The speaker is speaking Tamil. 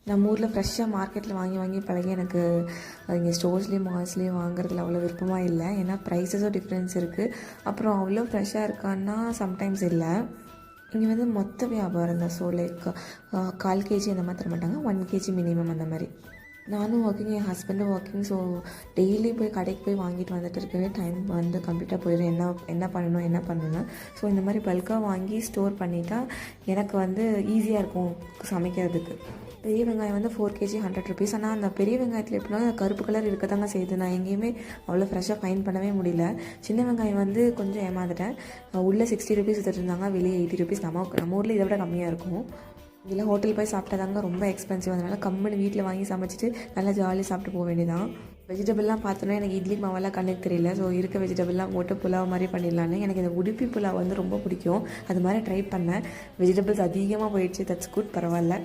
நம்ம ஊரில் ஃப்ரெஷ்ஷாக மார்க்கெட்டில் வாங்கி வாங்கி பழகி எனக்கு இங்கே ஸ்டோர்ஸ்லேயும் மால்ஸ்லேயும் வாங்குறதுல அவ்வளோ விருப்பமாக இல்லை. ஏன்னா ப்ரைஸஸும் டிஃப்ரென்ஸ் இருக்குது. அப்புறம் அவ்வளோ ஃப்ரெஷ்ஷாக இருக்கான்னா சம்டைம்ஸ் இல்லை. இங்கே வந்து மொத்த வியாபாரம் தான். ஸோ லைக் 1/4 kg அந்த மாதிரி தர மாட்டாங்க, 1 kg மினிமம் அந்த மாதிரி. நானும் ஒர்க்கிங், என் ஹஸ்பண்டும் ஒர்க்கிங். ஸோ டெய்லி போய் கடைக்கு போய் வாங்கிட்டு வந்துட்டு இருக்கவே டைம் வந்து கம்ப்ளீட்டாக போயிடும். என்ன பண்ணணும். ஸோ இந்த மாதிரி பல்காக வாங்கி ஸ்டோர் பண்ணிட்டா எனக்கு வந்து ஈஸியாக இருக்கும் சமைக்கிறதுக்கு. பெரிய வெங்காயம் வந்து 4 kg 100 rupees. ஆனால் அந்த பெரிய வெங்காயத்தில் எப்படின்னா கருப்பு கலர் இருக்க தாங்க செய்யுது. நான் எங்கேயுமே அவ்வளோ ஃப்ரெஷ்ஷாக ஃபைன் பண்ணவே முடியல. சின்ன வெங்காயம் வந்து கொஞ்சம் ஏமாந்துட்டேன். உள்ளே 60 rupees விற்றுருந்தாங்க, வெளியே 80 rupees. நம்ம ஊரில் இதை விட கம்மியாக இருக்கும். இதெல்லாம் ஹோட்டல் போய் சாப்பிட்டாதாங்க ரொம்ப எக்ஸ்பென்சிவ். அதனால் கம்முன்னு வீட்டில் வாங்கி சமைச்சிட்டு நல்லா ஜாலியாக சாப்பிட்டு போக வேண்டியதான். வெஜிடபிள்லாம் பார்த்தோன்னா எனக்கு இட்லி மாவெல்லாம் கண்ணுக்கு தெரியல. ஸோ இருக்க வெஜிடபிள்லாம் போட்டு புலாவ் மாதிரி பண்ணிடலான்னு. எனக்கு இந்த உடுப்பி புலாவ் வந்து ரொம்ப பிடிக்கும். அது மாதிரி ட்ரை பண்ணேன். வெஜிடபிள்ஸ் அதிகமாக போயிடுச்சு. தட்ஸ் குட், பரவாயில்ல.